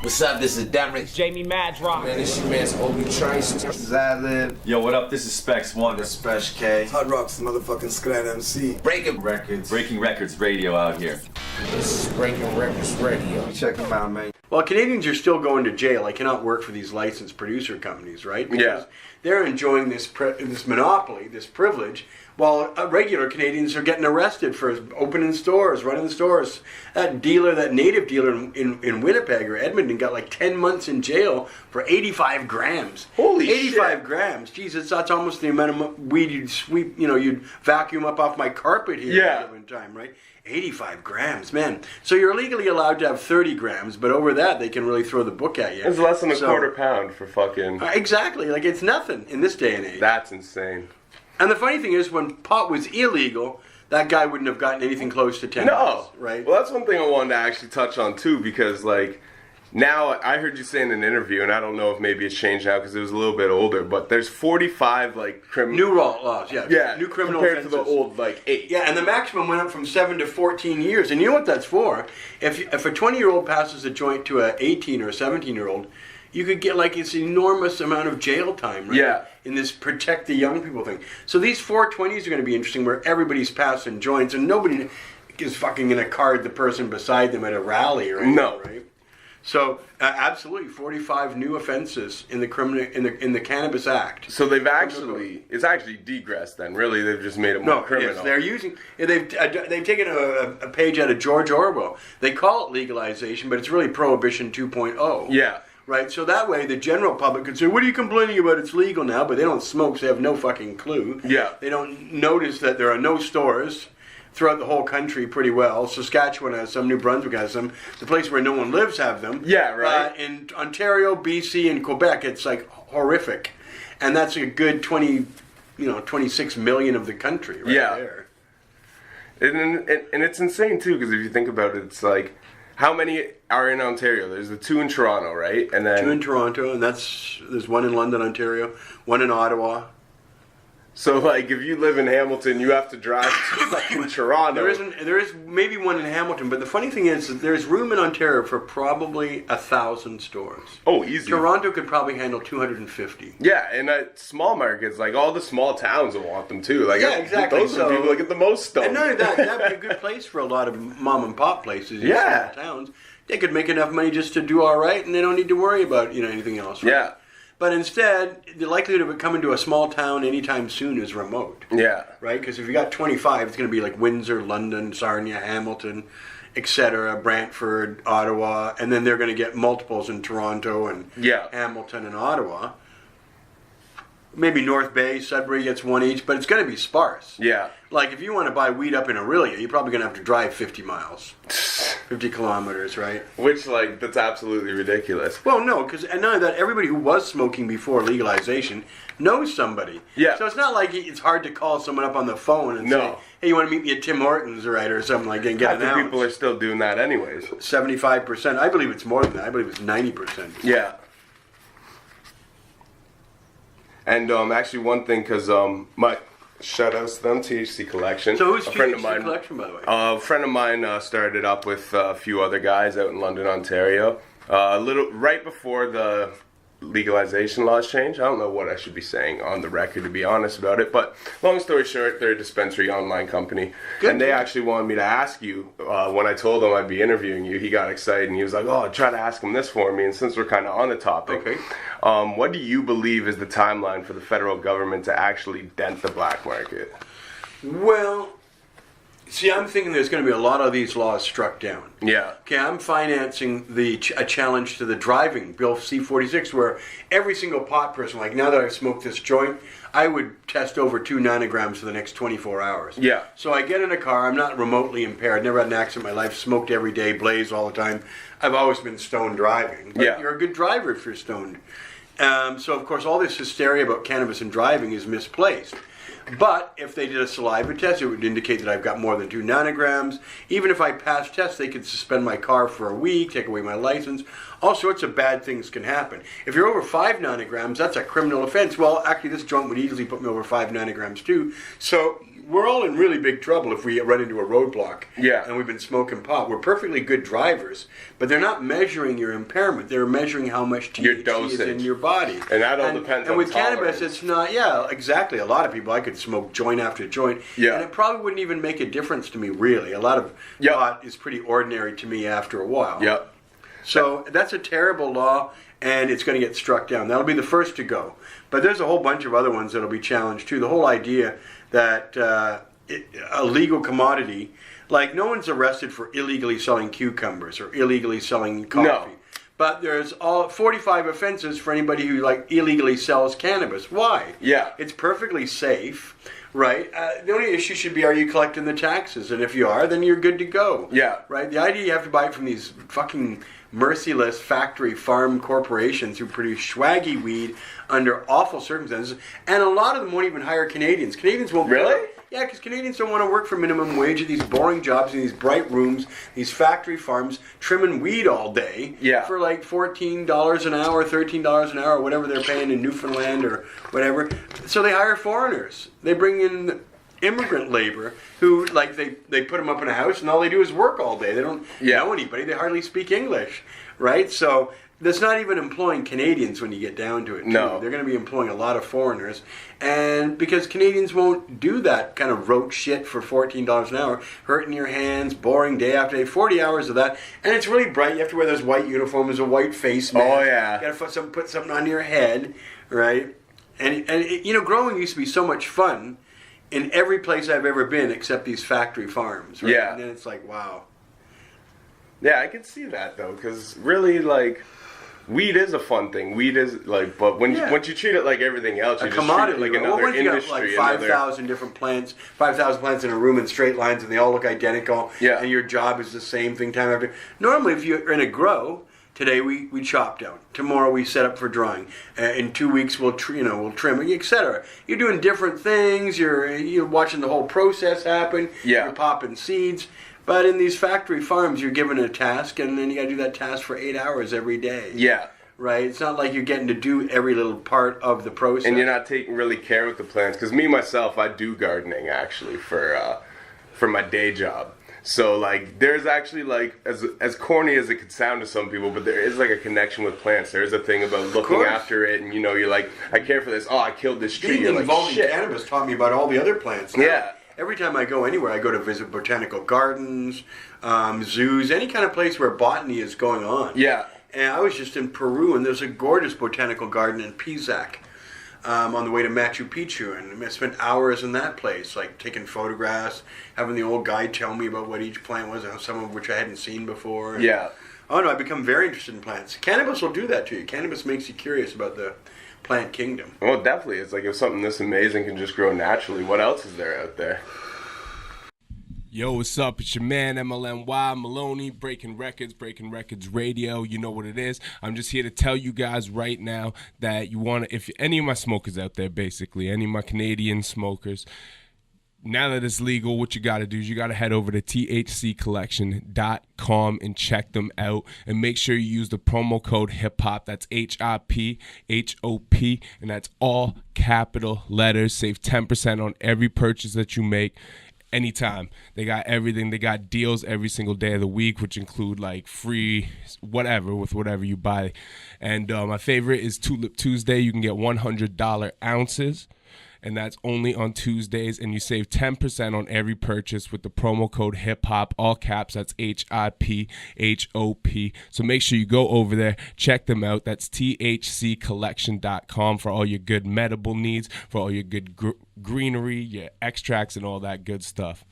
What's up? This is Derek. Jamie Madrock. Man, this your man's Obi Trice. This is Ad-Lib. Yo, what up? This is Spex One. This is Spesh K. Hot Rock's the motherfucking Skot MC. Breaking Wreckords. Breaking Records Radio out here. This is Breaking Records Radio. Check them out, man. Well, Canadians are still going to jail. I cannot work for these licensed producer companies, right? Because they're enjoying this monopoly, this privilege, while regular Canadians are getting arrested for opening stores, running stores. That native dealer in Winnipeg or Edmonton got like 10 months in jail for 85 grams. Holy 85 grams. Jesus, that's almost the amount of weed you'd sweep, you'd vacuum up off my carpet here at a given time, right? 85 grams, man. So you're legally allowed to have 30 grams, but over that, they can really throw the book at you. It's less than a quarter pound for fucking... Exactly. Like, it's nothing in this day and age. That's insane. And the funny thing is, when pot was illegal, that guy wouldn't have gotten anything close to 10 No. right? Well, that's one thing I wanted to actually touch on, too, because, like... Now, I heard you say in an interview, and I don't know if maybe it's changed now because it was a little bit older, but there's 45, like, New laws, yeah. Yeah, new criminal compared offenses. to the old, like, 8. Yeah, and the maximum went up from 7 to 14 years. And you know what that's for? If a 20-year-old passes a joint to an 18 or a 17-year-old, you could get, like, this enormous amount of jail time, right? Yeah. In this protect the young people thing. So these 420s are going to be interesting where everybody's passing joints and nobody is fucking going to card the person beside them at a rally or anything, No. right? So absolutely, 45 new offenses in the in the Cannabis Act. So it's actually degressed then. Really, they've just made it more criminal. Yes, they're using. They've taken a page out of George Orwell. They call it legalization, but it's really Prohibition 2.0. Yeah. Right. So that way, the general public could say, "What are you complaining about? It's legal now," but they don't smoke, so they have no fucking clue. Yeah. They don't notice that there are no stores throughout the whole country pretty well. Saskatchewan has some, New Brunswick has some. The place where no one lives have them. Yeah, right. In Ontario, BC, and Quebec, it's like horrific. And that's a good 26 million of the country right there. And it's insane, too, because if you think about it, it's like, how many are in Ontario? There's the 2 in Toronto, right? And then 2 in Toronto, and there's 1 in London, Ontario, 1 in Ottawa. So, like, if you live in Hamilton, you have to drive to fucking Toronto. There is maybe 1 in Hamilton, but the funny thing is that there's room in Ontario for probably 1,000 stores. Oh, easy. Toronto could probably handle 250. Yeah, and small markets, like, all the small towns will want them, too. Like, yeah, exactly. Those are the people that get the most stuff. And none of that, that'd be a good place for a lot of mom and pop places in small towns. They could make enough money just to do all right, and they don't need to worry about, anything else. Right? Yeah. But instead, the likelihood of it coming to a small town anytime soon is remote. Yeah. Right? Because if you got 25, it's going to be like Windsor, London, Sarnia, Hamilton, etc., Brantford, Ottawa, and then they're going to get multiples in Toronto and Hamilton and Ottawa. Maybe North Bay, Sudbury gets 1 each, but it's going to be sparse. Yeah. Like, if you want to buy weed up in Aurelia, you're probably going to have to drive 50 miles. 50 kilometers, right? Which, like, that's absolutely ridiculous. Well, no, because and none of that, everybody who was smoking before legalization knows somebody. Yeah. So it's not like it's hard to call someone up on the phone and say, hey, you want to meet me at Tim Hortons, right, or something like that, and get an ounce. People are still doing that anyways. 75%. I believe it's more than that. I believe it's 90%. Yeah. And actually one thing, because my shout-outs to them, THC Collection. So who's THC Collection, by the way? A friend of mine started up with a few other guys out in London, Ontario. Right before the legalization laws change. I don't know what I should be saying on the record, to be honest about it, but long story short, they're a dispensary online company. Good. And they actually wanted me to ask you, when I told them I'd be interviewing you, he got excited and he was like, oh, try to ask him this for me. And since we're kind of on the topic, what do you believe is the timeline for the federal government to actually dent the black market? Well, see, I'm thinking there's going to be a lot of these laws struck down. Yeah. Okay, I'm financing a challenge to the driving, Bill C-46, where every single pot person, like now that I've smoked this joint, I would test over 2 nanograms for the next 24 hours. Yeah. So I get in a car, I'm not remotely impaired, never had an accident in my life, smoked every day, blazed all the time. I've always been stoned driving. But you're a good driver if you're stoned. So, of course, all this hysteria about cannabis and driving is misplaced. But if they did a saliva test, it would indicate that I've got more than 2 nanograms. Even if I pass tests, they could suspend my car for a week, take away my license. All sorts of bad things can happen. If you're over 5 nanograms, that's a criminal offense. Well, actually, this joint would easily put me over 5 nanograms too. So we're all in really big trouble if we run into a roadblock. Yeah. And we've been smoking pot. We're perfectly good drivers, but they're not measuring your impairment. They're measuring how much Your THC is in dosage. your body. And that all depends and on with cannabis, tolerance. it's not. Yeah, exactly. A lot of people, I could smoke joint after joint, Yeah. and it probably wouldn't even make a difference to me. Really, a lot of Yeah. pot is pretty ordinary to me after a while. Yep. So that's a terrible law, and it's going to get struck down. That'll be the first to go. But there's a whole bunch of other ones that'll be challenged too. The whole idea that a legal commodity, like no one's arrested for illegally selling cucumbers or illegally selling coffee. No. But there's 45 offenses for anybody who like illegally sells cannabis. Why? Yeah. It's perfectly safe, right? The only issue should be, are you collecting the taxes? And if you are, then you're good to go. Yeah. Right? The idea you have to buy it from these fucking merciless factory farm corporations who produce swaggy weed under awful circumstances, and a lot of them won't even hire Canadians. Canadians won't. Really? Yeah, because Canadians don't want to work for minimum wage at these boring jobs in these bright rooms, these factory farms, trimming weed all day for like $14 an hour, $13 an hour, whatever they're paying in Newfoundland or whatever. So they hire foreigners. They bring in immigrant labor who, like, they put them up in a house and all they do is work all day. They don't know anybody. They hardly speak English, right? So that's not even employing Canadians when you get down to it. Too. No. They're going to be employing a lot of foreigners. And because Canadians won't do that kind of rote shit for $14 an hour, hurting your hands, boring day after day, 40 hours of that. And it's really bright. You have to wear those white uniforms, a white face mask. Oh, yeah. You got to put something on your head, right? And you know, growing used to be so much fun in every place I've ever been except these factory farms, right? Yeah. And then it's like, wow. Yeah, I can see that though, because really, like, weed is a fun thing. Weed is like, but once you treat it like everything else, you A just commodity, treat it like well, another once you got industry. like 5,000 different plants, 5,000 plants in a room in straight lines, and they all look identical. Yeah. And your job is the same thing time after. Normally, if you're in a grow, today we chop down. Tomorrow we set up for drying. In 2 weeks we'll trim, etc. You're doing different things. You're watching the whole process happen. Yeah. You're popping seeds. But in these factory farms, you're given a task, and then you got to do that task for 8 hours every day. Yeah. Right? It's not like you're getting to do every little part of the process. And you're not taking really care with the plants. Because me, myself, I do gardening, actually, for my day job. So, like, there's actually, like, as corny as it could sound to some people, but there is, like, a connection with plants. There is a thing about looking after it, and, you know, you're like, I care for this. Oh, I killed this tree. Being You're involved like, shit. in cannabis taught me about all the other plants. Now, Yeah. every time I go anywhere, I go to visit botanical gardens, zoos, any kind of place where botany is going on. Yeah. And I was just in Peru, and there's a gorgeous botanical garden in Pisac on the way to Machu Picchu. And I spent hours in that place, like taking photographs, having the old guide tell me about what each plant was, some of which I hadn't seen before. And, Yeah. oh, no, I've become very interested in plants. Cannabis will do that to you. Cannabis makes you curious about the plant kingdom. Well, definitely. It's like if something this amazing can just grow naturally, what else is there out there? Yo, what's up? It's your man, MLNY, Maloney, Breaking Records Radio. You know what it is. I'm just here to tell you guys right now that you want to, if any of my smokers out there, basically, any of my Canadian smokers, now that it's legal, what you got to do is you got to head over to thccollection.com and check them out. And make sure you use the promo code HIPHOP. That's HIPHOP. And that's all capital letters. Save 10% on every purchase that you make. Anytime. They got everything. They got deals every single day of the week, which include like free whatever with whatever you buy. And my favorite is Tulip Tuesday. You can get $100 ounces, and that's only on Tuesdays. And you save 10% on every purchase with the promo code HIPHOP, all caps. That's HIPHOP. So make sure you go over there, check them out. That's thccollection.com for all your good medical needs, for all your good greenery, your extracts, and all that good stuff.